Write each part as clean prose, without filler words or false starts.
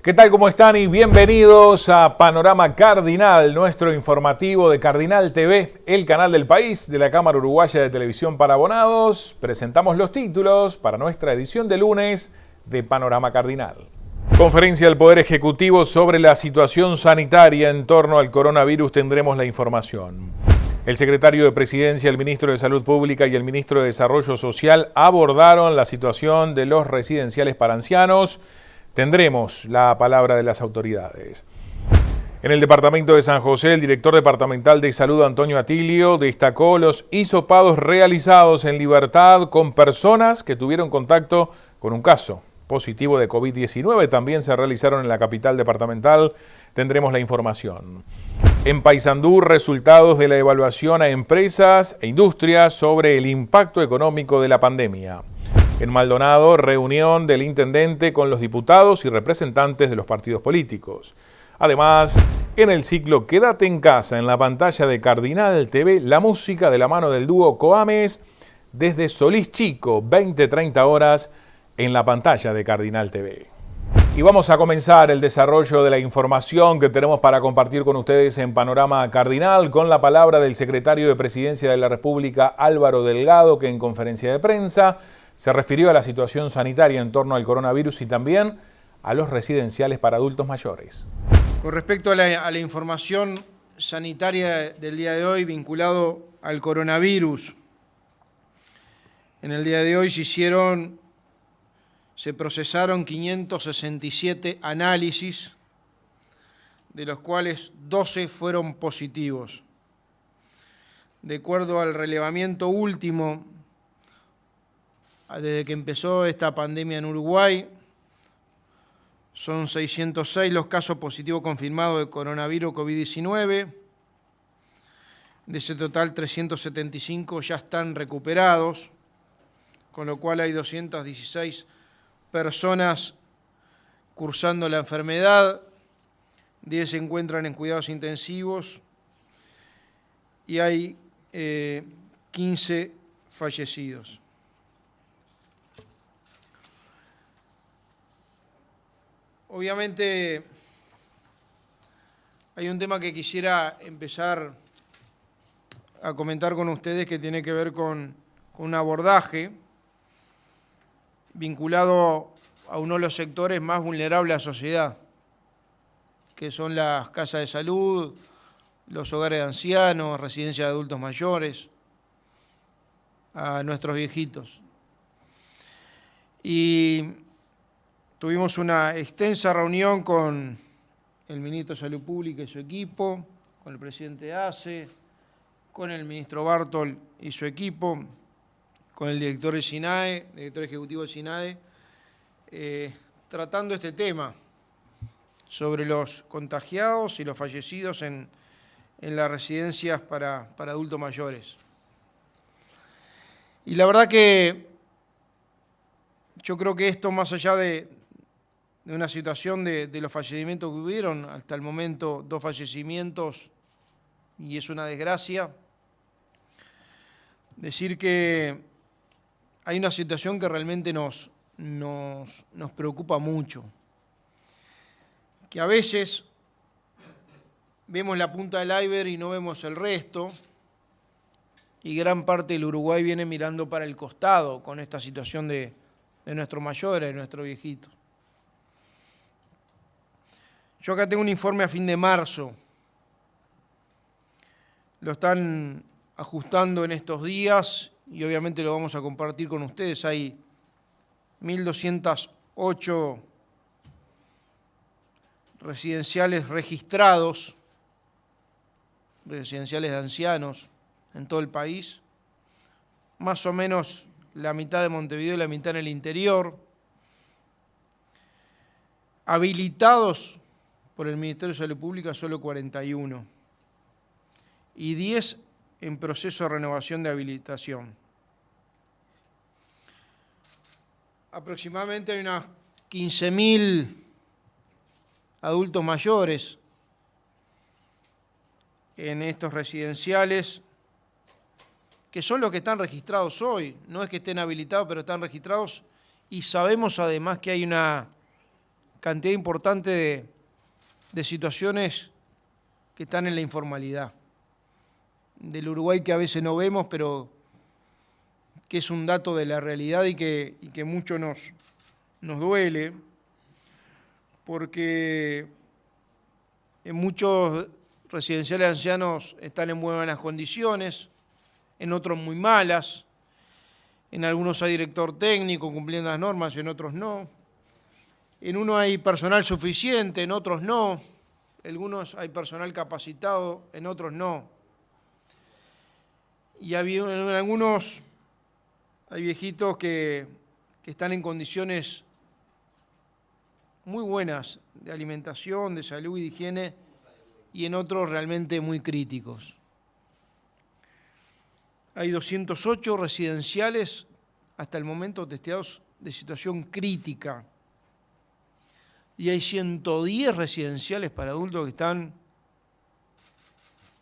¿Qué tal? ¿Cómo están? Y bienvenidos a Panorama Cardinal, nuestro informativo de Cardinal TV, el canal del país de la Cámara Uruguaya de Televisión para Abonados. Presentamos los títulos para nuestra edición de lunes de Panorama Cardinal. Conferencia del Poder Ejecutivo sobre la situación sanitaria en torno al coronavirus. Tendremos la información. El secretario de Presidencia, el ministro de Salud Pública y el ministro de Desarrollo Social abordaron la situación de los residenciales para ancianos. Tendremos la palabra de las autoridades. En el departamento de San José, el director departamental de Salud, Antonio Atilio, destacó los hisopados realizados en Libertad con personas que tuvieron contacto con un caso positivo de COVID-19. También se realizaron en la capital departamental. Tendremos la información. En Paysandú, resultados de la evaluación a empresas e industrias sobre el impacto económico de la pandemia. En Maldonado, reunión del intendente con los diputados y representantes de los partidos políticos. Además, en el ciclo Quédate en casa, en la pantalla de Cardinal TV, la música de la mano del dúo Coames desde Solís Chico, 20-30 horas, en la pantalla de Cardinal TV. Y vamos a comenzar el desarrollo de la información que tenemos para compartir con ustedes en Panorama Cardinal, con la palabra del secretario de Presidencia de la República, Álvaro Delgado, que en conferencia de prensa se refirió a la situación sanitaria en torno al coronavirus y también a los residenciales para adultos mayores. Con respecto a la información sanitaria del día de hoy vinculado al coronavirus, en el día de hoy se procesaron 567 análisis, de los cuales 12 fueron positivos. De acuerdo al relevamiento último, desde que empezó esta pandemia en Uruguay, son 606 los casos positivos confirmados de coronavirus COVID-19. De ese total, 375 ya están recuperados, con lo cual hay 216 personas cursando la enfermedad, 10 se encuentran en cuidados intensivos y hay 15 fallecidos. Obviamente hay un tema que quisiera empezar a comentar con ustedes que tiene que ver con un abordaje vinculado a uno de los sectores más vulnerables de la sociedad, que son las casas de salud, los hogares de ancianos, residencias de adultos mayores, a nuestros viejitos. Y tuvimos una extensa reunión con el ministro de Salud Pública y su equipo, con el presidente de ACE, con el ministro Bartol y su equipo, con el director del SINAE, director ejecutivo del SINAE, tratando este tema sobre los contagiados y los fallecidos en las residencias para adultos mayores. Y la verdad que yo creo que esto, más allá de una situación de los fallecimientos que hubieron, hasta el momento 2 fallecimientos, y es una desgracia, decir que hay una situación que realmente nos preocupa mucho, que a veces vemos la punta del iceberg y no vemos el resto, y gran parte del Uruguay viene mirando para el costado con esta situación de nuestros mayores, de nuestros viejitos. Yo acá tengo un informe a fin de marzo, lo están ajustando en estos días y obviamente lo vamos a compartir con ustedes. Hay 1.208 residenciales registrados, residenciales de ancianos en todo el país, más o menos la mitad de Montevideo y la mitad en el interior, habilitados por el Ministerio de Salud Pública solo 41 y 10 en proceso de renovación de habilitación. Aproximadamente hay unas 15.000 adultos mayores en estos residenciales, que son los que están registrados hoy. No es que estén habilitados, pero están registrados, y sabemos además que hay una cantidad importante de situaciones que están en la informalidad. Del Uruguay que a veces no vemos, pero que es un dato de la realidad y que mucho nos duele, porque en muchos residenciales de ancianos están en buenas condiciones, en otros muy malas, en algunos hay director técnico cumpliendo las normas, en otros no. En uno hay personal suficiente, en otros no. En algunos hay personal capacitado, en otros no. Y en algunos hay viejitos que están en condiciones muy buenas de alimentación, de salud y de higiene, y en otros realmente muy críticos. Hay 208 residenciales hasta el momento testeados de situación crítica. Y hay 110 residenciales para adultos que están,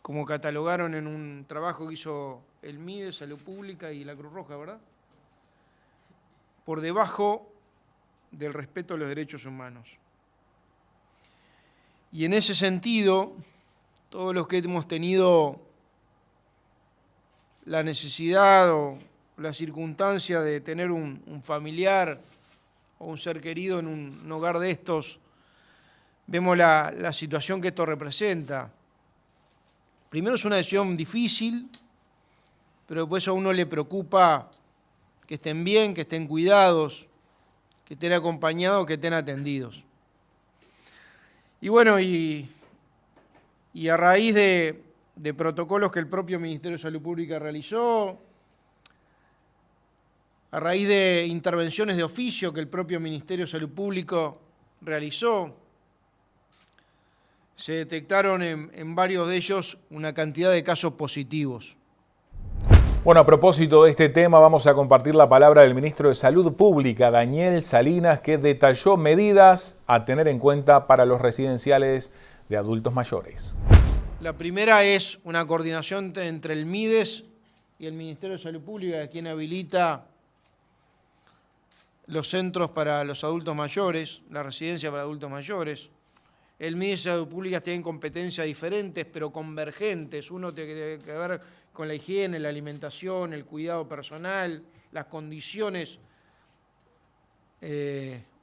como catalogaron en un trabajo que hizo el MIDES, Salud Pública y la Cruz Roja, ¿verdad?, por debajo del respeto a los derechos humanos. Y en ese sentido, todos los que hemos tenido la necesidad o la circunstancia de tener un familiar o un ser querido en un hogar de estos, vemos la situación que esto representa. Primero es una decisión difícil, pero después a uno le preocupa que estén bien, que estén cuidados, que estén acompañados, que estén atendidos. Y bueno, y a raíz de protocolos que el propio Ministerio de Salud Pública realizó, a raíz de intervenciones de oficio que el propio Ministerio de Salud Pública realizó, se detectaron en varios de ellos una cantidad de casos positivos. Bueno, a propósito de este tema, vamos a compartir la palabra del ministro de Salud Pública, Daniel Salinas, que detalló medidas a tener en cuenta para los residenciales de adultos mayores. La primera es una coordinación entre el MIDES y el Ministerio de Salud Pública, quien habilita los centros para los adultos mayores, la residencia para adultos mayores. El MIDES y Salud Pública tienen competencias diferentes, pero convergentes. Uno tiene que ver con la higiene, la alimentación, el cuidado personal, las condiciones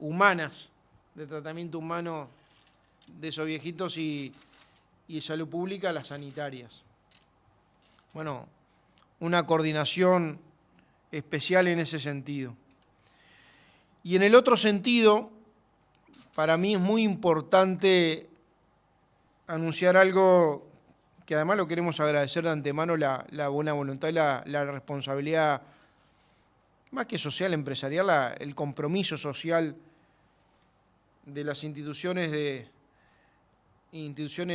humanas, de tratamiento humano de esos viejitos y salud pública, las sanitarias. Bueno, una coordinación especial en ese sentido. Y en el otro sentido, para mí es muy importante anunciar algo que además lo queremos agradecer de antemano, la buena voluntad y la responsabilidad, más que social, empresarial, el compromiso social de las instituciones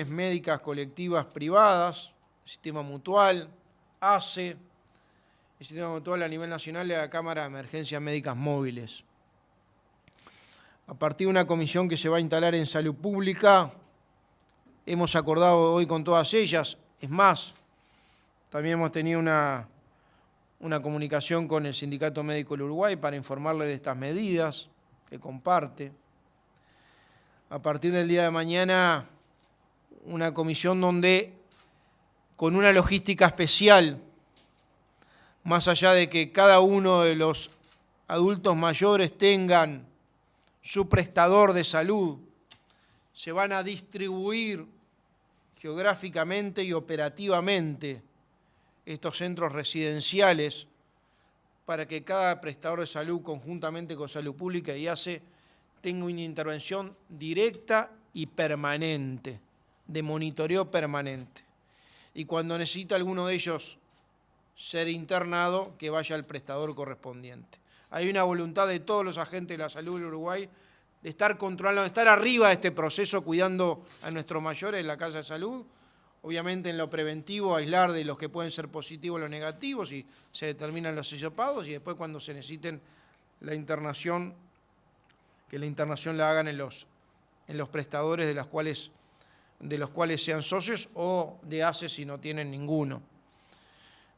médicas colectivas privadas, Sistema Mutual, ACE, el Sistema Mutual a nivel nacional de la Cámara de Emergencias Médicas Móviles. A partir de una comisión que se va a instalar en Salud Pública, hemos acordado hoy con todas ellas, es más, también hemos tenido una comunicación con el Sindicato Médico del Uruguay para informarle de estas medidas que comparte. A partir del día de mañana, una comisión donde, con una logística especial, más allá de que cada uno de los adultos mayores tengan su prestador de salud, se van a distribuir geográficamente y operativamente estos centros residenciales para que cada prestador de salud, conjuntamente con Salud Pública y ACE, tenga una intervención directa y permanente, de monitoreo permanente. Y cuando necesita alguno de ellos ser internado, que vaya al prestador correspondiente. Hay una voluntad de todos los agentes de la salud del Uruguay de estar controlando, de estar arriba de este proceso, cuidando a nuestros mayores en la casa de salud, obviamente en lo preventivo, aislar de los que pueden ser positivos los negativos y se determinan los hisopados, y después cuando se necesiten la internación, que la internación la hagan en los prestadores de los cuales sean socios o de ACE si no tienen ninguno.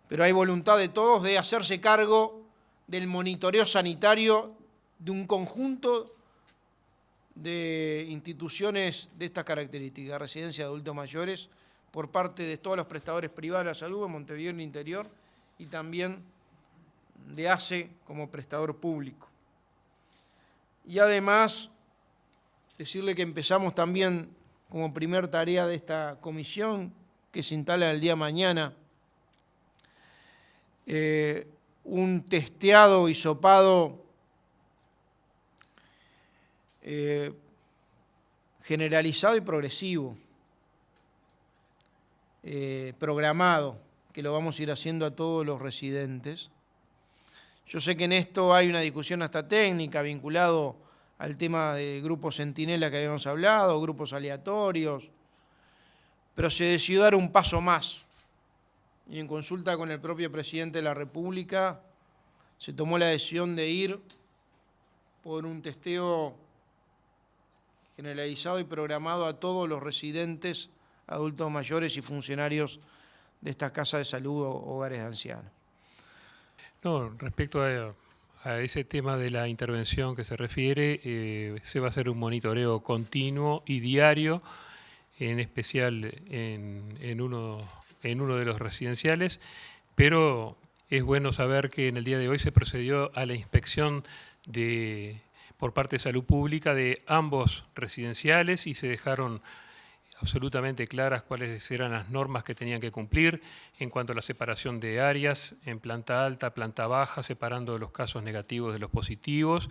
Pero hay voluntad de todos de hacerse cargo del monitoreo sanitario de un conjunto de instituciones de estas características, residencia de adultos mayores, por parte de todos los prestadores privados de la salud en Montevideo en el interior y también de ACE como prestador público. Y además, decirle que empezamos también como primer tarea de esta comisión que se instala el día de mañana, un testeado hisopado generalizado y progresivo, programado, que lo vamos a ir haciendo a todos los residentes. Yo sé que en esto hay una discusión hasta técnica vinculado al tema de grupos centinela que habíamos hablado, grupos aleatorios, pero se decidió dar un paso más. Y en consulta con el propio presidente de la República se tomó la decisión de ir por un testeo generalizado y programado a todos los residentes, adultos mayores y funcionarios de estas casas de salud o hogares de ancianos. No, respecto a ese tema de la intervención que se refiere, se va a hacer un monitoreo continuo y diario, en especial en uno de los residenciales, pero es bueno saber que en el día de hoy se procedió a la inspección por parte de Salud Pública de ambos residenciales y se dejaron absolutamente claras cuáles eran las normas que tenían que cumplir en cuanto a la separación de áreas en planta alta, planta baja, separando los casos negativos de los positivos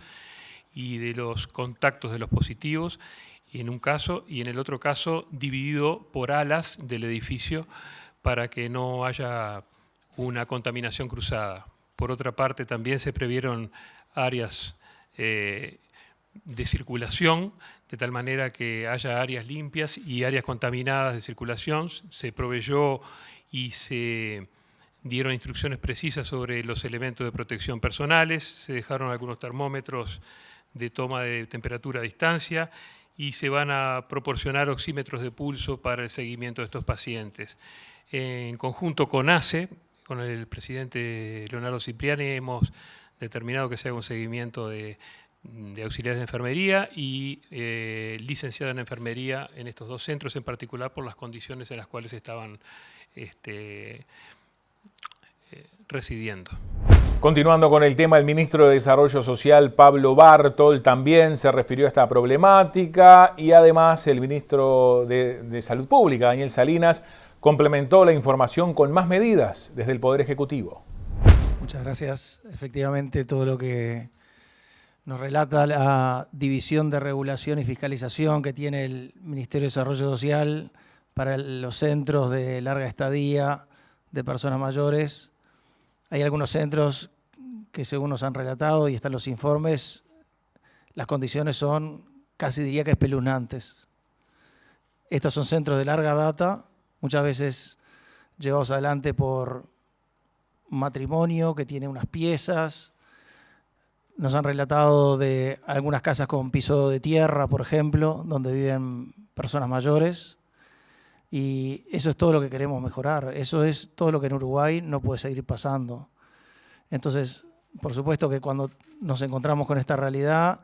y de los contactos de los positivos, y en un caso, y en el otro caso dividido por alas del edificio para que no haya una contaminación cruzada. Por otra parte, también se previeron áreas de circulación, de tal manera que haya áreas limpias y áreas contaminadas de circulación. Se proveyó y se dieron instrucciones precisas sobre los elementos de protección personales, se dejaron algunos termómetros de toma de temperatura a distancia y se van a proporcionar oxímetros de pulso para el seguimiento de estos pacientes. En conjunto con ACE, con el presidente Leonardo Cipriani, hemos determinado que se haga un seguimiento de auxiliares de enfermería y licenciada en enfermería en estos dos centros, en particular por las condiciones en las cuales estaban residiendo. Continuando con el tema, el ministro de Desarrollo Social, Pablo Bartol, también se refirió a esta problemática y además el ministro de Salud Pública, Daniel Salinas, complementó la información con más medidas desde el Poder Ejecutivo. Muchas gracias. Efectivamente, todo lo que nos relata la División de Regulación y Fiscalización que tiene el Ministerio de Desarrollo Social para los centros de larga estadía de personas mayores. Hay algunos centros que, según nos han relatado y están los informes, las condiciones son, casi diría que espeluznantes. Estos son centros de larga data, muchas veces llevados adelante por un matrimonio que tiene unas piezas. Nos han relatado de algunas casas con piso de tierra, por ejemplo, donde viven personas mayores. Y eso es todo lo que queremos mejorar. Eso es todo lo que en Uruguay no puede seguir pasando. Entonces, por supuesto que cuando nos encontramos con esta realidad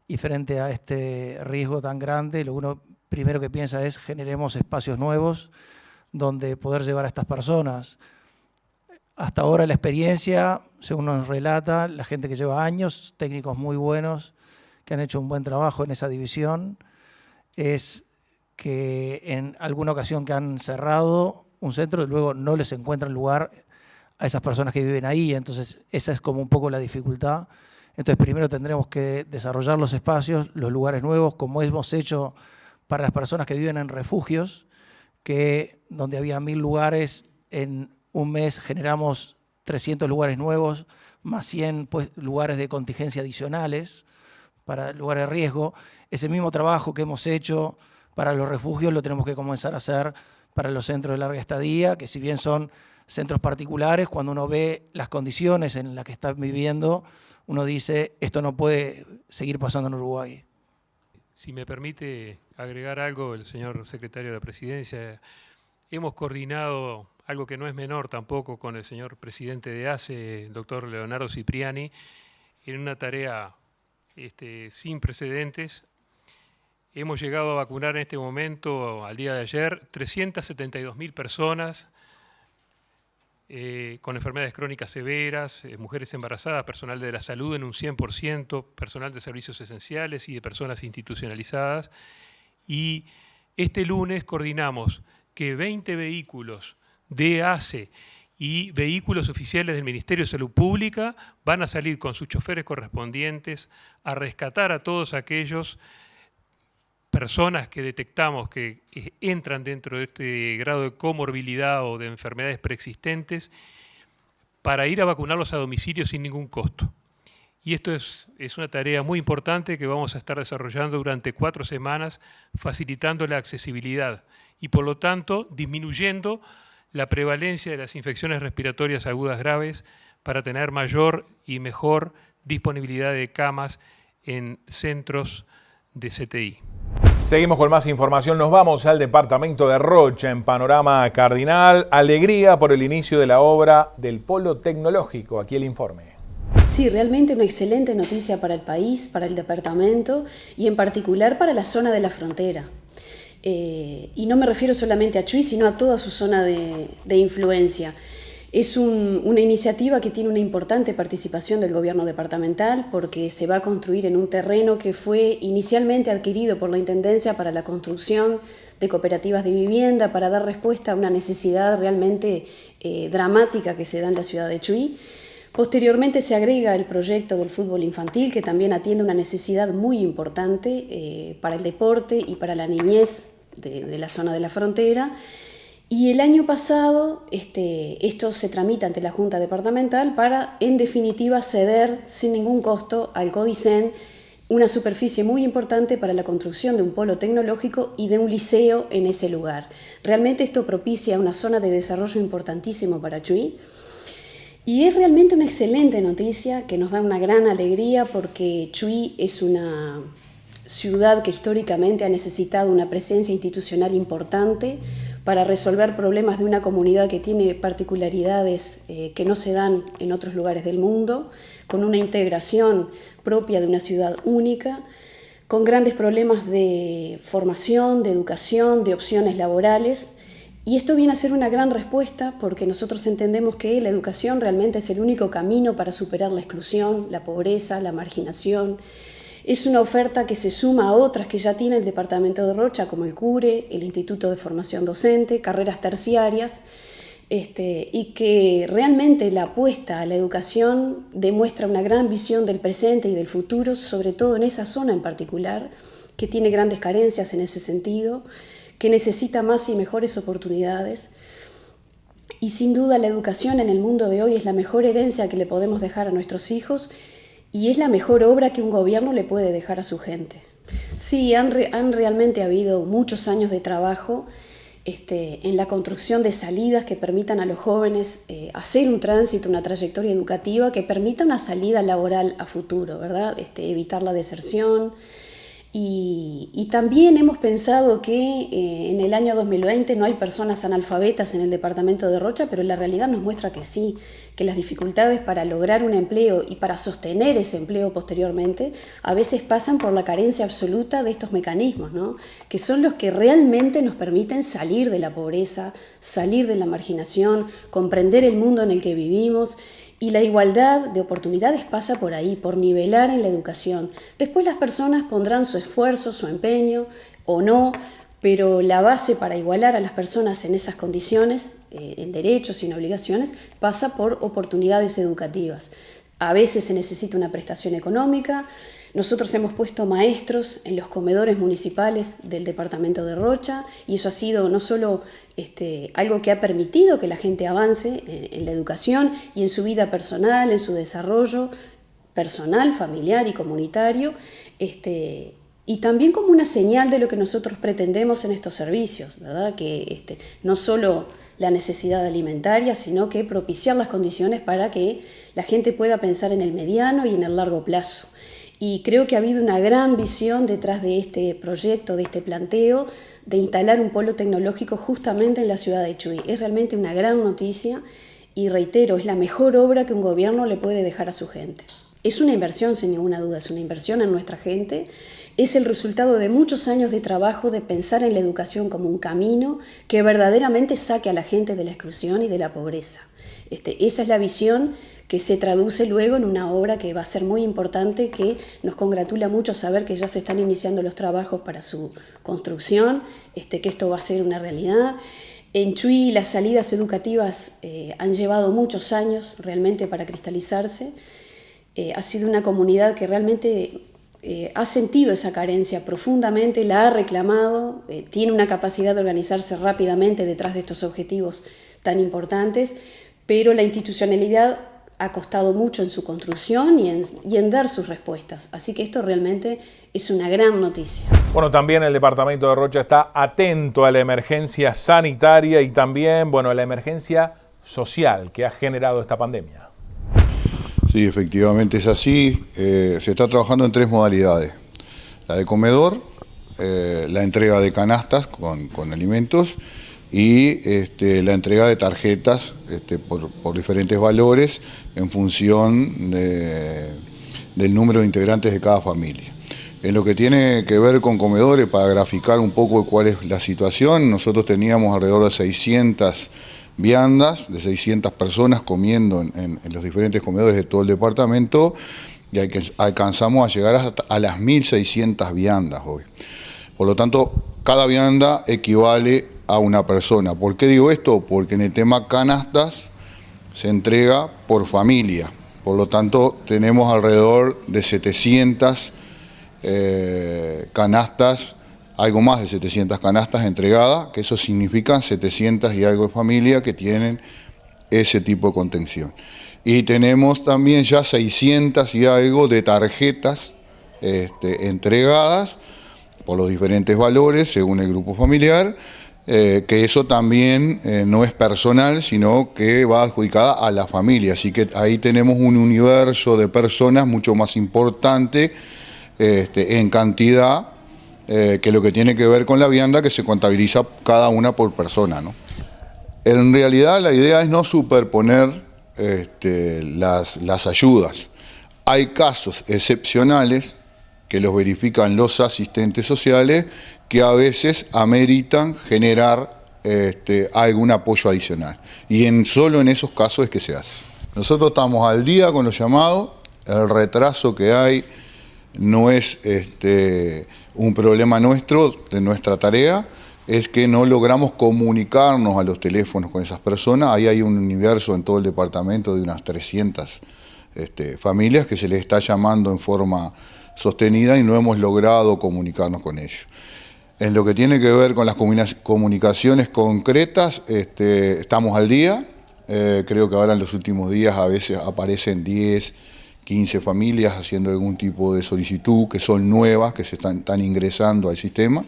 y frente a este riesgo tan grande, lo uno primero que piensa es generemos espacios nuevos donde poder llevar a estas personas. Hasta ahora la experiencia, según nos relata, la gente que lleva años, técnicos muy buenos que han hecho un buen trabajo en esa división, es que en alguna ocasión que han cerrado un centro y luego no les encuentran lugar a esas personas que viven ahí. Entonces esa es como un poco la dificultad. Entonces primero tendremos que desarrollar los espacios, los lugares nuevos, como hemos hecho para las personas que viven en refugios, que donde había 1000 lugares, en un mes generamos 300 lugares nuevos, más 100 lugares de contingencia adicionales para lugares de riesgo. Ese mismo trabajo que hemos hecho para los refugios lo tenemos que comenzar a hacer para los centros de larga estadía, que si bien son centros particulares, cuando uno ve las condiciones en las que están viviendo, uno dice, esto no puede seguir pasando en Uruguay. Si me permite agregar algo, el señor secretario de la Presidencia, hemos coordinado algo que no es menor tampoco con el señor presidente de ACE, el doctor Leonardo Cipriani, en una tarea sin precedentes, Hemos llegado a vacunar en este momento, al día de ayer, 372.000 personas con enfermedades crónicas severas, mujeres embarazadas, personal de la salud en un 100%, personal de servicios esenciales y de personas institucionalizadas. Y este lunes coordinamos que 20 vehículos de ACE y vehículos oficiales del Ministerio de Salud Pública van a salir con sus choferes correspondientes a rescatar a todos aquellos personas que detectamos que entran dentro de este grado de comorbilidad o de enfermedades preexistentes para ir a vacunarlos a domicilio sin ningún costo. Y esto es una tarea muy importante que vamos a estar desarrollando durante 4 semanas, facilitando la accesibilidad y, por lo tanto, disminuyendo la prevalencia de las infecciones respiratorias agudas graves para tener mayor y mejor disponibilidad de camas en centros de CTI. Seguimos con más información, nos vamos al departamento de Rocha en Panorama Cardinal. Alegría por el inicio de la obra del Polo Tecnológico. Aquí el informe. Sí, realmente una excelente noticia para el país, para el departamento y en particular para la zona de la frontera. Y no me refiero solamente a Chuy, sino a toda su zona de influencia. Es una iniciativa que tiene una importante participación del gobierno departamental porque se va a construir en un terreno que fue inicialmente adquirido por la Intendencia para la construcción de cooperativas de vivienda para dar respuesta a una necesidad realmente dramática que se da en la ciudad de Chuy. Posteriormente se agrega el proyecto del fútbol infantil que también atiende una necesidad muy importante para el deporte y para la niñez de la zona de la frontera. Y el año pasado esto se tramita ante la Junta Departamental para, en definitiva, ceder sin ningún costo al CODICEN una superficie muy importante para la construcción de un polo tecnológico y de un liceo en ese lugar. Realmente esto propicia una zona de desarrollo importantísimo para Chuy. Y es realmente una excelente noticia que nos da una gran alegría porque Chuy es una ciudad que históricamente ha necesitado una presencia institucional importante para resolver problemas de una comunidad que tiene particularidades que no se dan en otros lugares del mundo, con una integración propia de una ciudad única, con grandes problemas de formación, de educación, de opciones laborales. Y esto viene a ser una gran respuesta porque nosotros entendemos que la educación realmente es el único camino para superar la exclusión, la pobreza, la marginación. Es una oferta que se suma a otras que ya tiene el departamento de Rocha, como el CURE, el Instituto de Formación Docente, carreras terciarias, y que realmente la apuesta a la educación demuestra una gran visión del presente y del futuro, sobre todo en esa zona en particular, que tiene grandes carencias en ese sentido, que necesita más y mejores oportunidades. Y sin duda la educación en el mundo de hoy es la mejor herencia que le podemos dejar a nuestros hijos y es la mejor obra que un gobierno le puede dejar a su gente. Sí, han realmente habido muchos años de trabajo en la construcción de salidas que permitan a los jóvenes hacer un tránsito, una trayectoria educativa que permita una salida laboral a futuro, ¿verdad? Evitar la deserción. Y también hemos pensado que en el año 2020 no hay personas analfabetas en el departamento de Rocha, pero la realidad nos muestra que sí, que las dificultades para lograr un empleo y para sostener ese empleo posteriormente a veces pasan por la carencia absoluta de estos mecanismos, ¿no? Que son los que realmente nos permiten salir de la pobreza, salir de la marginación, comprender el mundo en el que vivimos. Y la igualdad de oportunidades pasa por ahí, por nivelar en la educación. Después las personas pondrán su esfuerzo, su empeño o no, pero la base para igualar a las personas en esas condiciones, en derechos y en obligaciones, pasa por oportunidades educativas. A veces se necesita una prestación económica. Nosotros hemos puesto maestros en los comedores municipales del departamento de Rocha y eso ha sido no solo algo que ha permitido que la gente avance en la educación y en su vida personal, en su desarrollo personal, familiar y comunitario, y también como una señal de lo que nosotros pretendemos en estos servicios, ¿verdad? Que no solo la necesidad alimentaria, sino que propiciar las condiciones para que la gente pueda pensar en el mediano y en el largo plazo. Y creo que ha habido una gran visión detrás de este proyecto, de este planteo, de instalar un polo tecnológico justamente en la ciudad de Chuy. Es realmente una gran noticia y reitero, es la mejor obra que un gobierno le puede dejar a su gente. Es una inversión, sin ninguna duda, es una inversión en nuestra gente. Es el resultado de muchos años de trabajo de pensar en la educación como un camino que verdaderamente saque a la gente de la exclusión y de la pobreza. Esa es la visión que se traduce luego en una obra que va a ser muy importante, que nos congratula mucho saber que ya se están iniciando los trabajos para su construcción, que esto va a ser una realidad. En Chuy las salidas educativas han llevado muchos años realmente para cristalizarse. Ha sido una comunidad que realmente ha sentido esa carencia profundamente, la ha reclamado, tiene una capacidad de organizarse rápidamente detrás de estos objetivos tan importantes, pero la institucionalidad ha costado mucho en su construcción y en dar sus respuestas. Así que esto realmente es una gran noticia. Bueno, también el departamento de Rocha está atento a la emergencia sanitaria y también, bueno, a la emergencia social que ha generado esta pandemia. Sí, efectivamente es así. Se está trabajando en 3 modalidades. La de comedor, la entrega de canastas con alimentos y la entrega de tarjetas por diferentes valores en función del número de integrantes de cada familia. En lo que tiene que ver con comedores, para graficar un poco cuál es la situación, nosotros teníamos alrededor de 600 viandas, de 600 personas comiendo en los diferentes comedores de todo el departamento, y alcanzamos a llegar hasta a las 1.600 viandas hoy. Por lo tanto, cada vianda equivale a una persona. ¿Por qué digo esto? Porque en el tema canastas se entrega por familia. Por lo tanto, tenemos alrededor de 700 canastas, algo más de 700 canastas entregadas, que eso significa 700 y algo de familia que tienen ese tipo de contención. Y tenemos también ya 600 y algo de tarjetas entregadas por los diferentes valores según el grupo familiar, que eso también no es personal, sino que va adjudicada a la familia. Así que ahí tenemos un universo de personas mucho más importante en cantidad que lo que tiene que ver con la vianda, que se contabiliza cada una por persona, ¿no? En realidad la idea es no superponer las ayudas. Hay casos excepcionales que los verifican los asistentes sociales que a veces ameritan generar algún apoyo adicional. Y solo en esos casos es que se hace. Nosotros estamos al día con los llamados, el retraso que hay no es un problema nuestro, de nuestra tarea, es que no logramos comunicarnos a los teléfonos con esas personas. Ahí hay un universo en todo el departamento de unas 300 familias que se les está llamando en forma sostenida y no hemos logrado comunicarnos con ellos. En lo que tiene que ver con las comunicaciones concretas, estamos al día. Creo que ahora en los últimos días a veces aparecen 10, 15 familias haciendo algún tipo de solicitud, que son nuevas, que se están ingresando al sistema,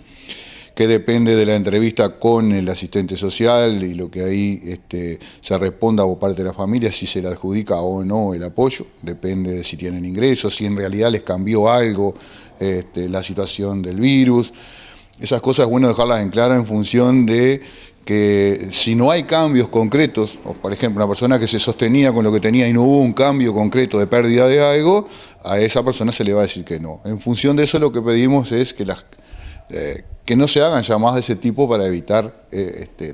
que depende de la entrevista con el asistente social y lo que ahí se responda por parte de la familia, si se le adjudica o no el apoyo, depende de si tienen ingresos, si en realidad les cambió algo la situación del virus. Esas cosas es bueno dejarlas en claro en función de que si no hay cambios concretos, o por ejemplo una persona que se sostenía con lo que tenía y no hubo un cambio concreto de pérdida de algo, a esa persona se le va a decir que no. En función de eso lo que pedimos es que no se hagan llamadas de ese tipo para evitar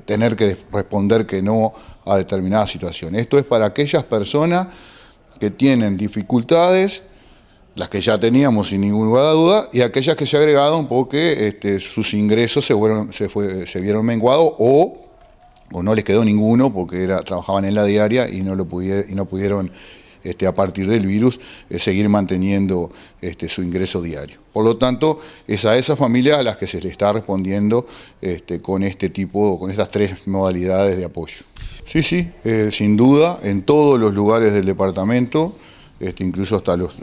tener que responder que no a determinadas situaciones. Esto es para aquellas personas que tienen dificultades, las que ya teníamos sin ninguna duda, y aquellas que se agregaron porque sus ingresos se vieron menguados o no les quedó ninguno porque trabajaban en la diaria y no pudieron a partir del virus seguir manteniendo su ingreso diario. Por lo tanto, es a esas familias a las que se les está respondiendo con estas 3 modalidades de apoyo. Sí, sin duda, en todos los lugares del departamento, incluso hasta los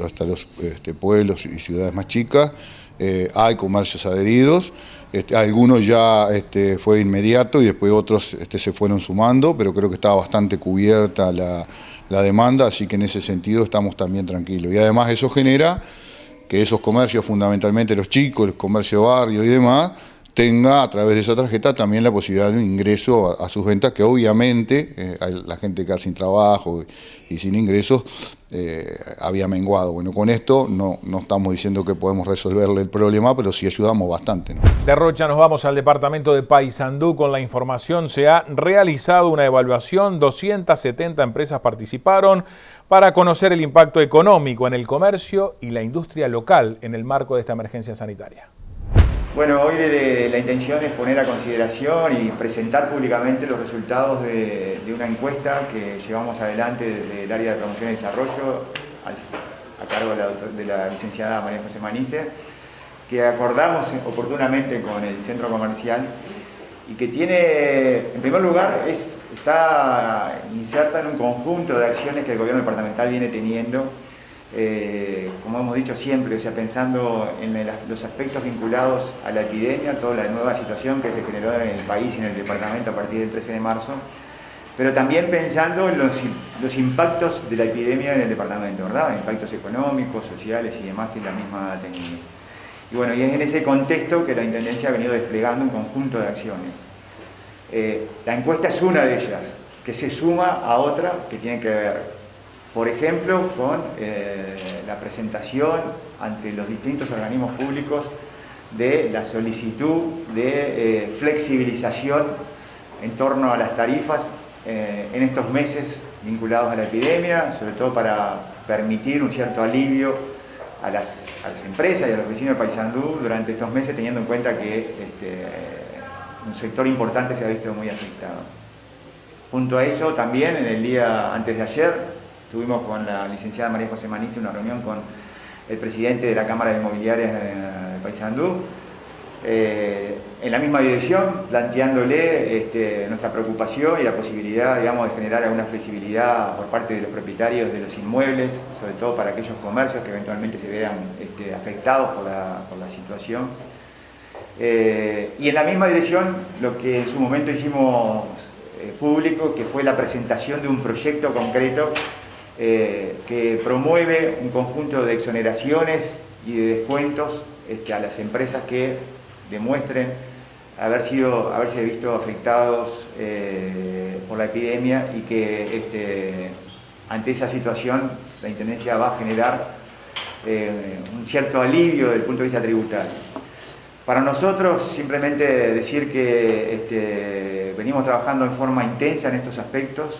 pueblos y ciudades más chicas, hay comercios adheridos. Algunos ya fue inmediato y después otros se fueron sumando, pero creo que estaba bastante cubierta la demanda, así que en ese sentido estamos también tranquilos. Y además eso genera que esos comercios, fundamentalmente los chicos, el comercio de barrio y demás, tenga a través de esa tarjeta también la posibilidad de un ingreso a sus ventas, que obviamente la gente queda sin trabajo y sin ingresos había menguado. Bueno, con esto no estamos diciendo que podemos resolverle el problema, pero sí ayudamos bastante, ¿no? De Rocha nos vamos al departamento de Paysandú con la información. Se ha realizado una evaluación, 270 empresas participaron para conocer el impacto económico en el comercio y la industria local en el marco de esta emergencia sanitaria. Bueno, hoy la intención es poner a consideración y presentar públicamente los resultados de una encuesta que llevamos adelante desde el área de promoción y desarrollo a cargo de la licenciada María José Manice, que acordamos oportunamente con el centro comercial y que tiene, en primer lugar, está inserta en un conjunto de acciones que el gobierno departamental viene teniendo, como hemos dicho siempre, o sea, pensando en los aspectos vinculados a la epidemia, toda la nueva situación que se generó en el país y en el departamento a partir del 13 de marzo, pero también pensando en los impactos de la epidemia en el departamento, ¿verdad? Impactos económicos, sociales y demás que la misma ha tenido. Y bueno, y es en ese contexto que la Intendencia ha venido desplegando un conjunto de acciones. La encuesta es una de ellas, que se suma a otra que tiene que ver, por ejemplo, con la presentación ante los distintos organismos públicos de la solicitud de flexibilización en torno a las tarifas en estos meses vinculados a la epidemia, sobre todo para permitir un cierto alivio a las empresas y a los vecinos de Paysandú durante estos meses, teniendo en cuenta que un sector importante se ha visto muy afectado. Junto a eso, también en el día antes de ayer, tuvimos con la licenciada María José Manice una reunión con el presidente de la Cámara de Inmobiliarias de Paysandú, en la misma dirección, planteándole nuestra preocupación y la posibilidad, digamos, de generar alguna flexibilidad por parte de los propietarios de los inmuebles, sobre todo para aquellos comercios que eventualmente se vean afectados por la situación. Y en la misma dirección, lo que en su momento hicimos público, que fue la presentación de un proyecto concreto que promueve un conjunto de exoneraciones y de descuentos a las empresas que demuestren haberse visto afectados por la epidemia y que ante esa situación la Intendencia va a generar un cierto alivio desde el punto de vista tributario. Para nosotros, simplemente decir que venimos trabajando en forma intensa en estos aspectos,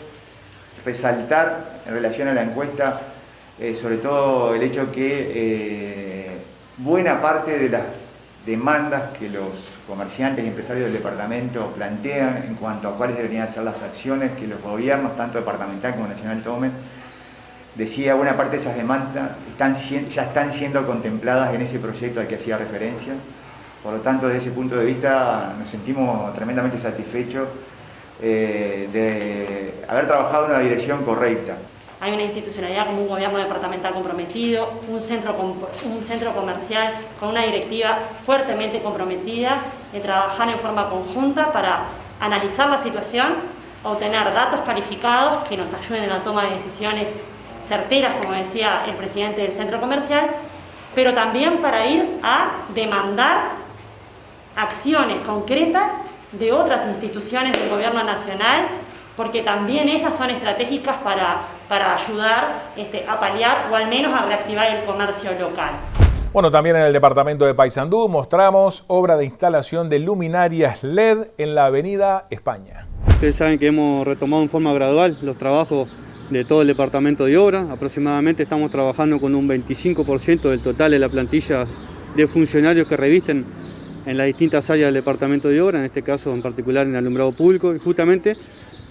resaltar en relación a la encuesta, sobre todo el hecho que buena parte de las demandas que los comerciantes y empresarios del departamento plantean en cuanto a cuáles deberían ser las acciones que los gobiernos, tanto departamental como nacional, tomen, decía, buena parte de esas demandas ya están siendo contempladas en ese proyecto al que hacía referencia. Por lo tanto, desde ese punto de vista nos sentimos tremendamente satisfechos de haber trabajado en una dirección correcta. Hay una institucionalidad como un gobierno departamental comprometido, un centro comercial con una directiva fuertemente comprometida de trabajar en forma conjunta para analizar la situación, obtener datos calificados que nos ayuden en la toma de decisiones certeras, como decía el presidente del centro comercial, pero también para ir a demandar acciones concretas de otras instituciones del gobierno nacional, porque también esas son estratégicas para ayudar a paliar o al menos a reactivar el comercio local. Bueno, también en el departamento de Paysandú mostramos obra de instalación de luminarias LED en la avenida España. Ustedes saben que hemos retomado en forma gradual los trabajos de todo el departamento de obra. Aproximadamente estamos trabajando con un 25% del total de la plantilla de funcionarios que revisten en las distintas áreas del departamento de obra, en este caso en particular en el alumbrado público, y justamente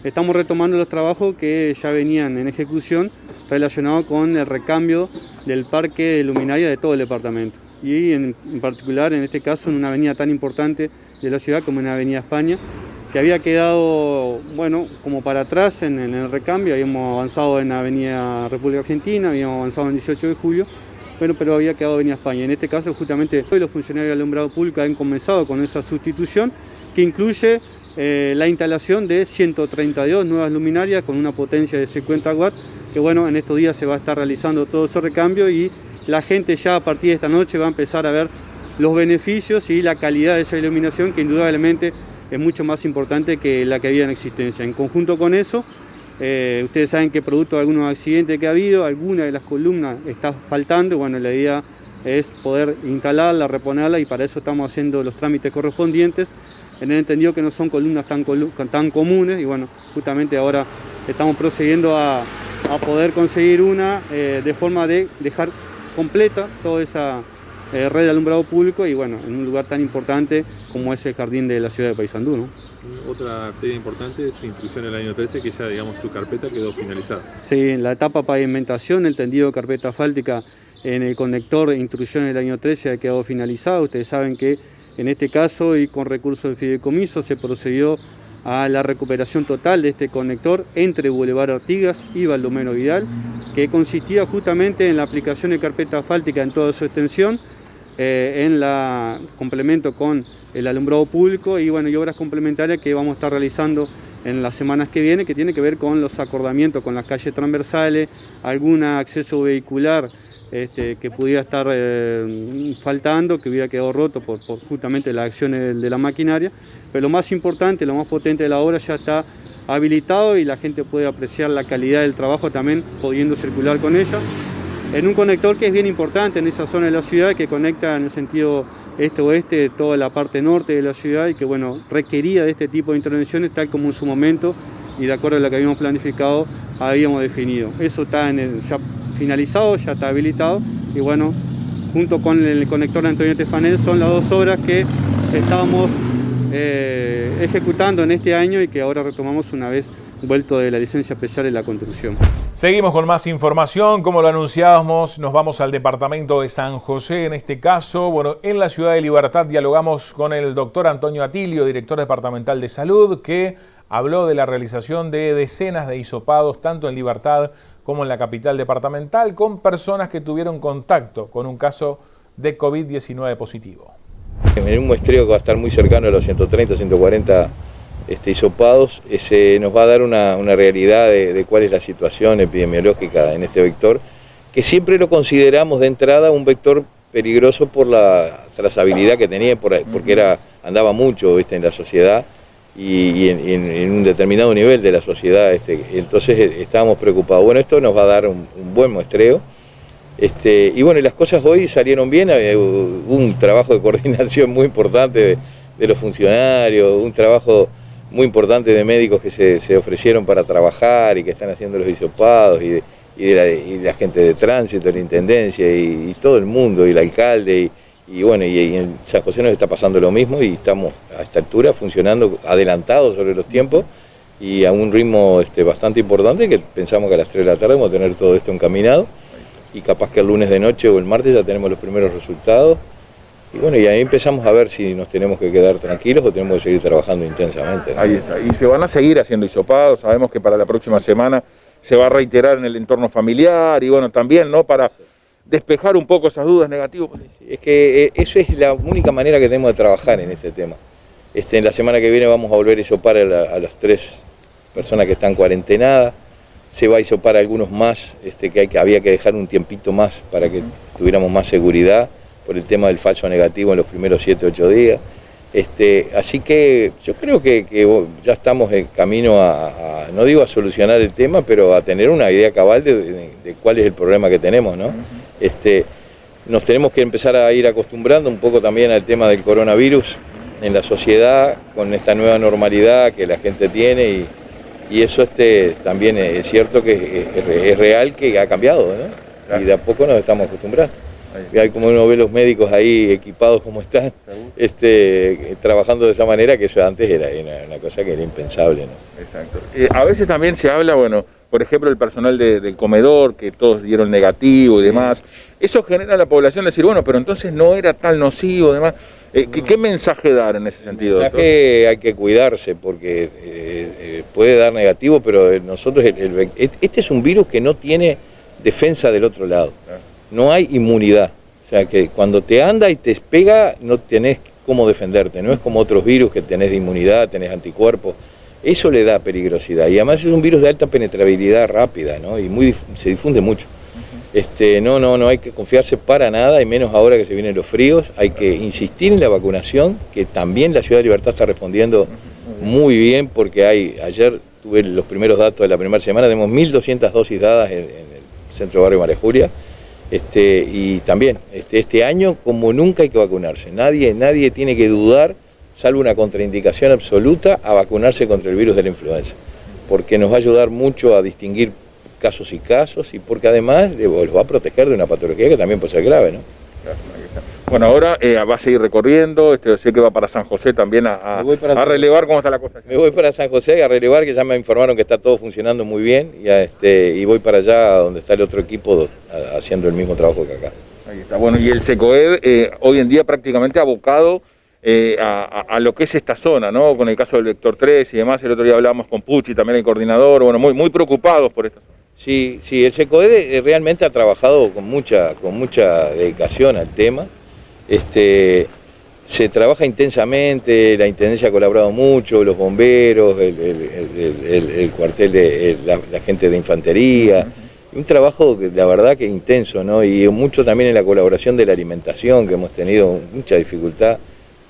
estamos retomando los trabajos que ya venían en ejecución relacionados con el recambio del parque de luminaria de todo el departamento. Y en particular, en este caso, en una avenida tan importante de la ciudad como en la avenida España, que había quedado, bueno, como para atrás en el recambio. Habíamos avanzado en la avenida República Argentina, habíamos avanzado en 18 de julio, bueno, pero había quedado avenida España. En este caso, justamente, hoy los funcionarios del alumbrado público han comenzado con esa sustitución, que incluye la instalación de 132 nuevas luminarias con una potencia de 50 watts, que bueno, en estos días se va a estar realizando todo ese recambio y la gente ya a partir de esta noche va a empezar a ver los beneficios y la calidad de esa iluminación, que indudablemente es mucho más importante que la que había en existencia. En conjunto con eso, Ustedes saben que producto de algunos accidentes que ha habido, alguna de las columnas está faltando. Bueno, la idea es poder instalarla, reponerla, y para eso estamos haciendo los trámites correspondientes, en el entendido que no son columnas tan comunes, y bueno, justamente ahora estamos procediendo a poder conseguir una de forma de dejar completa toda esa red de alumbrado público, y bueno, en un lugar tan importante como es el jardín de la ciudad de Paysandú, ¿no? Otra tema importante es su instrucción en el año 13, que ya, digamos, su carpeta quedó finalizada. Sí, en la etapa pavimentación, el tendido de carpeta asfáltica en el conector de instrucción en el año 13 ha quedado finalizado. Ustedes saben que en este caso, y con recurso del fideicomiso, se procedió a la recuperación total de este conector entre Boulevard Artigas y Baldomero Vidal, que consistía justamente en la aplicación de carpeta asfáltica en toda su extensión, en la complemento con el alumbrado público y bueno, y obras complementarias que vamos a estar realizando en las semanas que vienen, que tiene que ver con los acordamientos con las calles transversales, algún acceso vehicular que pudiera estar faltando, que hubiera quedado roto por justamente las acciones de la maquinaria, pero lo más importante, lo más potente de la obra ya está habilitado y la gente puede apreciar la calidad del trabajo también pudiendo circular con ella, en un conector que es bien importante en esa zona de la ciudad, que conecta en el sentido este-oeste toda la parte norte de la ciudad y que bueno, requería de este tipo de intervenciones tal como en su momento y de acuerdo a lo que habíamos planificado, habíamos definido. Eso está ya finalizado, ya está habilitado y bueno, junto con el conector de Antonio Tefanel son las dos obras que estábamos ejecutando en este año y que ahora retomamos una vez vuelto de la licencia especial en la construcción. Seguimos con más información, como lo anunciábamos, nos vamos al departamento de San José, en este caso, bueno, en la ciudad de Libertad dialogamos con el doctor Antonio Atilio, director departamental de salud, que habló de la realización de decenas de hisopados, tanto en Libertad como en la capital departamental, con personas que tuvieron contacto con un caso de COVID-19 positivo. En un muestreo que va a estar muy cercano a los 130, 140 hisopados, nos va a dar una realidad de cuál es la situación epidemiológica en este vector, que siempre lo consideramos de entrada un vector peligroso por la trazabilidad que tenía, porque andaba mucho en la sociedad y en un determinado nivel de la sociedad, entonces estábamos preocupados. Bueno, esto nos va a dar un buen muestreo. Y bueno, las cosas hoy salieron bien, hubo un trabajo de coordinación muy importante de los funcionarios, un trabajo muy importante de médicos que se ofrecieron para trabajar y que están haciendo los hisopados y la gente de tránsito, la intendencia y todo el mundo, y el alcalde y bueno, y en San José nos está pasando lo mismo y estamos a esta altura funcionando adelantados sobre los tiempos y a un ritmo bastante importante, que pensamos que a las 3 de la tarde vamos a tener todo esto encaminado y capaz que el lunes de noche o el martes ya tenemos los primeros resultados. Y bueno, y ahí empezamos a ver si nos tenemos que quedar tranquilos o tenemos que seguir trabajando intensamente, ¿no? Ahí está. Y se van a seguir haciendo hisopados, sabemos que para la próxima semana se va a reiterar en el entorno familiar y bueno, también, ¿no? Para despejar un poco esas dudas negativas. Sí, es que eso es la única manera que tenemos de trabajar en este tema. En la semana que viene vamos a volver a hisopar a las 3 personas que están cuarentenadas. Se va a hisopar a algunos más, que había que dejar un tiempito más para que tuviéramos más seguridad por el tema del falso negativo en los primeros 7 u 8 días. Así que yo creo que ya estamos en camino no digo a solucionar el tema, pero a tener una idea cabal de cuál es el problema que tenemos, ¿no? Nos tenemos que empezar a ir acostumbrando un poco también al tema del coronavirus en la sociedad, con esta nueva normalidad que la gente tiene y eso también es cierto que es real que ha cambiado, ¿no? Claro. Y de a poco nos estamos acostumbrando. Y hay como uno ve los médicos ahí equipados como están, trabajando de esa manera, que eso antes era una cosa que era impensable, ¿no? Exacto. A veces también se habla, bueno, por ejemplo, el personal del comedor, que todos dieron negativo y demás. Eso genera a la población decir, bueno, pero entonces no era tan nocivo, demás. ¿Qué mensaje dar en ese sentido? El mensaje, hay que cuidarse porque puede dar negativo, pero nosotros, este es un virus que no tiene defensa del otro lado. No hay inmunidad, o sea que cuando te anda y te pega no tenés cómo defenderte, no es como otros virus que tenés de inmunidad, tenés anticuerpos, eso le da peligrosidad y además es un virus de alta penetrabilidad rápida, ¿no? Y se difunde mucho. No hay que confiarse para nada y menos ahora que se vienen los fríos, hay que insistir en la vacunación, que también la Ciudad de Libertad está respondiendo muy bien porque ayer tuve los primeros datos de la primera semana, tenemos 1.200 dosis dadas en el centro barrio María Julia. Y también, este año como nunca hay que vacunarse. Nadie tiene que dudar, salvo una contraindicación absoluta, a vacunarse contra el virus de la influenza. Porque nos va a ayudar mucho a distinguir casos y casos, y porque además los va a proteger de una patología que también puede ser grave, ¿no? Bueno, ahora va a seguir recorriendo, sé que va para San José también a relevar cómo está la cosa. Me voy para San José a relevar, que ya me informaron que está todo funcionando muy bien, y voy para allá donde está el otro equipo haciendo el mismo trabajo que acá. Ahí está. Bueno, y el SECOED hoy en día prácticamente abocado a lo que es esta zona, ¿no? Con el caso del Vector 3 y demás, el otro día hablábamos con Pucci, también el coordinador, bueno, muy preocupados por esto. Sí, el SECOED realmente ha trabajado con mucha dedicación al tema. Se trabaja intensamente, la Intendencia ha colaborado mucho, los bomberos, el cuartel de la gente de infantería. Un trabajo, la verdad, que intenso, ¿no? Y mucho también en la colaboración de la alimentación, que hemos tenido mucha dificultad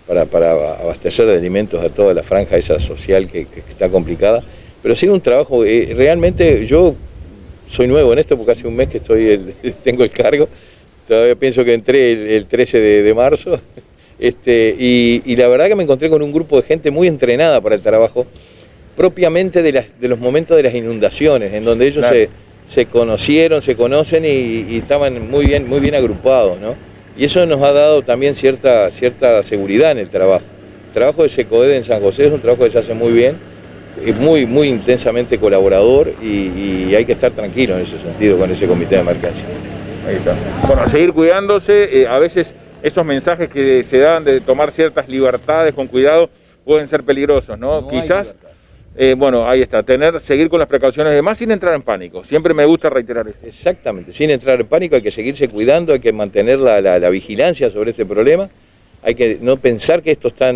para abastecer de alimentos a toda la franja esa social que está complicada. Pero ha sido un trabajo, realmente yo soy nuevo en esto porque hace un mes que tengo el cargo, todavía pienso que entré el 13 de marzo, y la verdad que me encontré con un grupo de gente muy entrenada para el trabajo, propiamente de los momentos de las inundaciones, en donde ellos claro, se conocieron, se conocen y estaban muy bien agrupados, ¿no? Y eso nos ha dado también cierta seguridad en el trabajo. El trabajo de SECOED en San José es un trabajo que se hace muy bien, es muy intensamente colaborador, y hay que estar tranquilo en ese sentido con ese comité de emergencia. Ahí está. Bueno, a seguir cuidándose, a veces esos mensajes que se dan de tomar ciertas libertades con cuidado pueden ser peligrosos, ¿no? Quizás, bueno, ahí está, seguir con las precauciones de más sin entrar en pánico. Siempre me gusta reiterar eso. Exactamente, sin entrar en pánico, hay que seguirse cuidando, hay que mantener la vigilancia sobre este problema. Hay que no pensar que esto está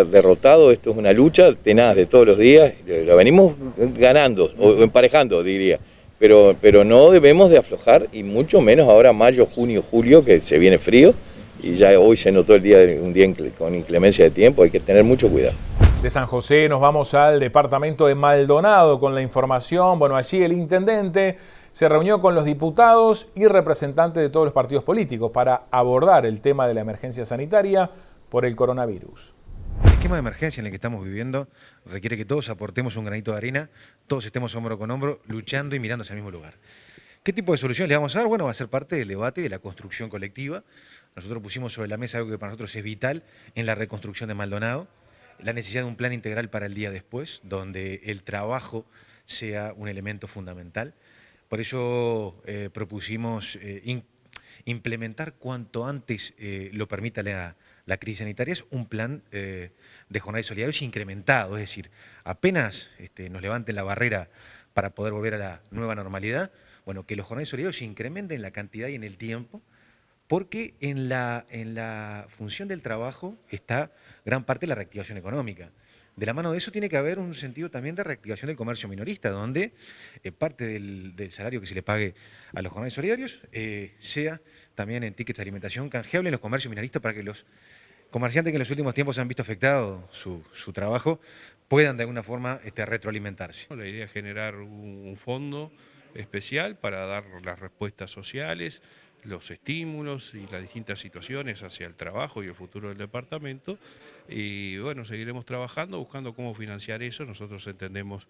derrotado, esto es una lucha tenaz de todos los días, lo venimos ganando, o emparejando, diría, pero no debemos de aflojar, y mucho menos ahora mayo, junio, julio, que se viene frío, y ya hoy se notó un día con inclemencia de tiempo, hay que tener mucho cuidado. De San José nos vamos al departamento de Maldonado con la información. Bueno, allí el intendente se reunió con los diputados y representantes de todos los partidos políticos para abordar el tema de la emergencia sanitaria por el coronavirus. El esquema de emergencia en el que estamos viviendo requiere que todos aportemos un granito de arena, todos estemos hombro con hombro, luchando y mirando hacia el mismo lugar. ¿Qué tipo de soluciones le vamos a dar? Bueno, va a ser parte del debate de la construcción colectiva. Nosotros pusimos sobre la mesa algo que para nosotros es vital en la reconstrucción de Maldonado, la necesidad de un plan integral para el día después, donde el trabajo sea un elemento fundamental. Por eso propusimos implementar cuanto antes lo permita la crisis sanitaria, es un plan de jornales solidarios incrementado, es decir, apenas nos levanten la barrera para poder volver a la nueva normalidad, bueno, que los jornales solidarios se incrementen en la cantidad y en el tiempo, porque en la función del trabajo está gran parte de la reactivación económica. De la mano de eso tiene que haber un sentido también de reactivación del comercio minorista, donde parte del salario que se le pague a los jornales solidarios sea también en tickets de alimentación canjeable en los comercios minoristas, para que los comerciantes que en los últimos tiempos han visto afectado su trabajo puedan de alguna forma retroalimentarse. La idea es generar un fondo especial para dar las respuestas sociales, los estímulos y las distintas situaciones hacia el trabajo y el futuro del departamento, y bueno, seguiremos trabajando, buscando cómo financiar eso. Nosotros entendemos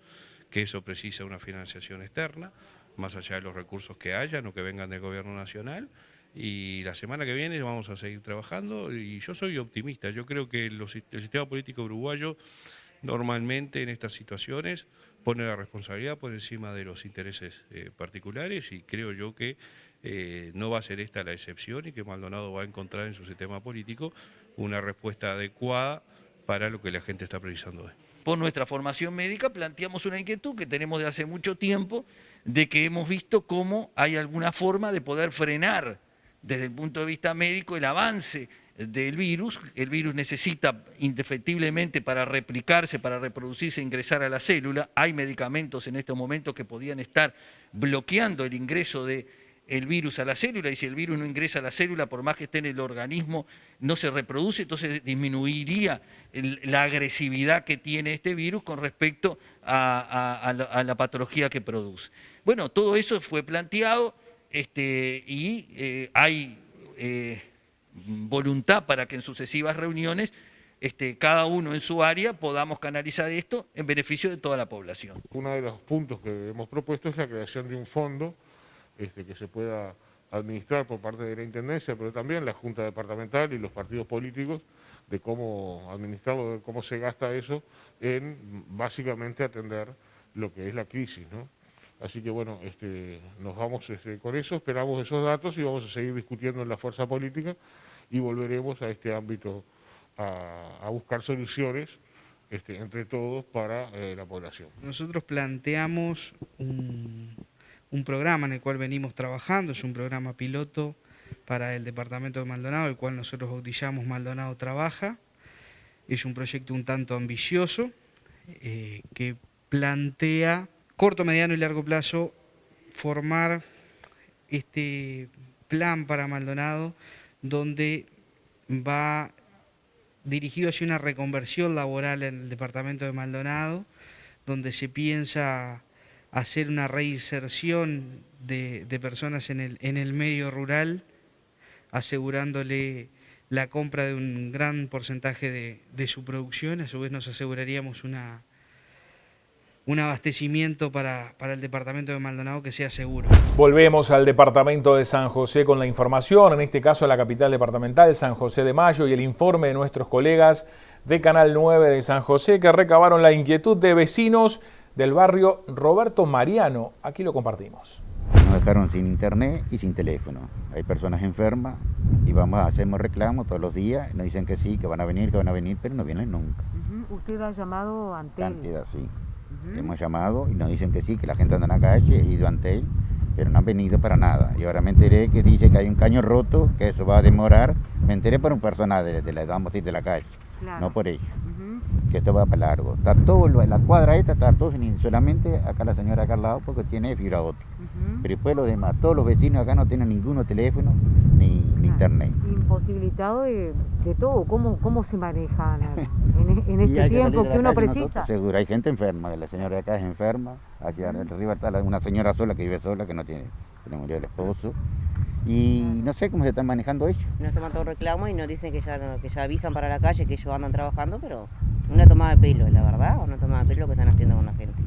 que eso precisa una financiación externa, más allá de los recursos que hayan o que vengan del gobierno nacional, y la semana que viene vamos a seguir trabajando, y yo soy optimista. Yo creo que el sistema político uruguayo normalmente en estas situaciones pone la responsabilidad por encima de los intereses particulares, y creo yo que no va a ser esta la excepción, y que Maldonado va a encontrar en su sistema político una respuesta adecuada para lo que la gente está precisando hoy. Por nuestra formación médica planteamos una inquietud que tenemos de hace mucho tiempo, de que hemos visto cómo hay alguna forma de poder frenar desde el punto de vista médico el avance del virus. El virus necesita indefectiblemente para replicarse, para reproducirse, ingresar a la célula. Hay medicamentos en estos momentos que podían estar bloqueando el ingreso de el virus a la célula, y si el virus no ingresa a la célula, por más que esté en el organismo, no se reproduce, entonces disminuiría la agresividad que tiene este virus con respecto a la patología que produce. Bueno, todo eso fue planteado y hay voluntad para que en sucesivas reuniones cada uno en su área podamos canalizar esto en beneficio de toda la población. Uno de los puntos que hemos propuesto es la creación de un fondo que se pueda administrar por parte de la Intendencia, pero también la Junta Departamental y los partidos políticos, de cómo administrarlo, de cómo se gasta eso en básicamente atender lo que es la crisis, ¿no? Así que bueno, nos vamos con eso, esperamos esos datos y vamos a seguir discutiendo en la fuerza política y volveremos a este ámbito a buscar soluciones entre todos para la población. Nosotros planteamos un programa en el cual venimos trabajando, es un programa piloto para el departamento de Maldonado, el cual nosotros bautizamos Maldonado Trabaja. Es un proyecto un tanto ambicioso que plantea corto, mediano y largo plazo formar este plan para Maldonado, donde va dirigido hacia una reconversión laboral en el departamento de Maldonado, donde se piensa hacer una reinserción de personas en el medio rural, asegurándole la compra de un gran porcentaje de su producción. A su vez nos aseguraríamos un abastecimiento para el departamento de Maldonado que sea seguro. Volvemos al departamento de San José con la información, en este caso a la capital departamental, San José de Mayo, y el informe de nuestros colegas de Canal 9 de San José que recabaron la inquietud de vecinos del barrio Roberto Mariano. Aquí lo compartimos. Nos dejaron sin internet y sin teléfono. Hay personas enfermas y hacemos reclamos todos los días. Nos dicen que sí, que van a venir, pero no vienen nunca. ¿Usted ha llamado ante él? Cantidad, sí. Hemos llamado y nos dicen que sí, que la gente anda en la calle, he ido ante él, pero no han venido para nada. Y ahora me enteré que dice que hay un caño roto, que eso va a demorar. Me enteré por un personal de la calle, claro. No por ellos. Que esto va para largo. Está todo, la cuadra esta está todo, solamente acá la señora acá al lado porque tiene fibra óptica. Pero después los demás, todos los vecinos acá no tienen ninguno teléfono ni internet. Imposibilitado de todo. ¿Cómo se manejan en este tiempo que uno precisa? Seguro, hay gente enferma, la señora de acá es enferma, allá arriba está una señora sola que vive sola, que no tiene, se le murió el esposo. Y no sé cómo se están manejando ellos. Nos toman todo reclamo y nos dicen que ya avisan para la calle, que ellos andan trabajando, pero una tomada de pelo, la verdad, una tomada de pelo lo que están haciendo con la gente.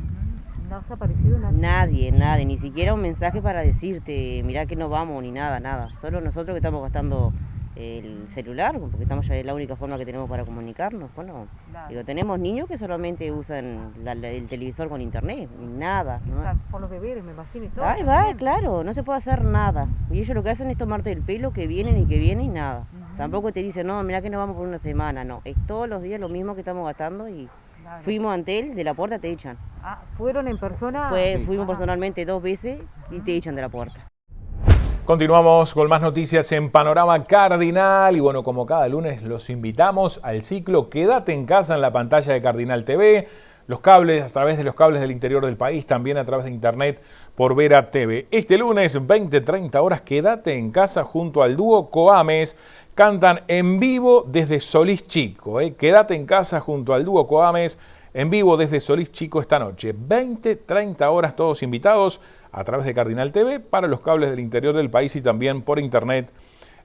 ¿No se ha aparecido nadie? Nadie, ni siquiera un mensaje para decirte, mirá que no vamos, ni nada. Solo nosotros que estamos gastando el celular, porque estamos ya es la única forma que tenemos para comunicarnos. Bueno, claro. Digo, tenemos niños que solamente usan el televisor con internet, nada. ¿No? Por los deberes, me imagino. Y todo. Ahí va, claro, no se puede hacer nada. Y ellos lo que hacen es tomarte el pelo, que vienen y nada. Tampoco te dicen, no, mirá que nos vamos por una semana, no. Es todos los días lo mismo que estamos gastando y claro. Fuimos ante él, de la puerta te echan. ¿Fueron en persona? Fuimos personalmente 2 veces y te echan de la puerta. Continuamos con más noticias en Panorama Cardinal y bueno, como cada lunes los invitamos al ciclo Quédate en casa en la pantalla de Cardinal TV, los cables, a través de los cables del interior del país, también a través de internet por Vera TV. Este lunes, 20-30 horas, Quédate en casa junto al dúo Coames, cantan en vivo desde Solís Chico. Quédate en casa junto al dúo Coames, en vivo desde Solís Chico esta noche. 20-30 horas, todos invitados a través de Cardinal TV para los cables del interior del país y también por internet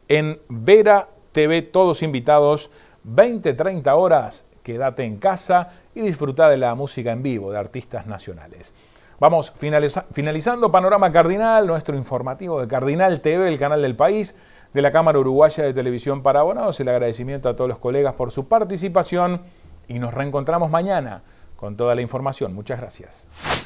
en Vera TV, todos invitados. 20-30 horas, quédate en casa y disfruta de la música en vivo de artistas nacionales. Vamos finalizando Panorama Cardinal, nuestro informativo de Cardinal TV, el canal del país, de la Cámara Uruguaya de Televisión para Abonados. El agradecimiento a todos los colegas por su participación y nos reencontramos mañana con toda la información. Muchas gracias.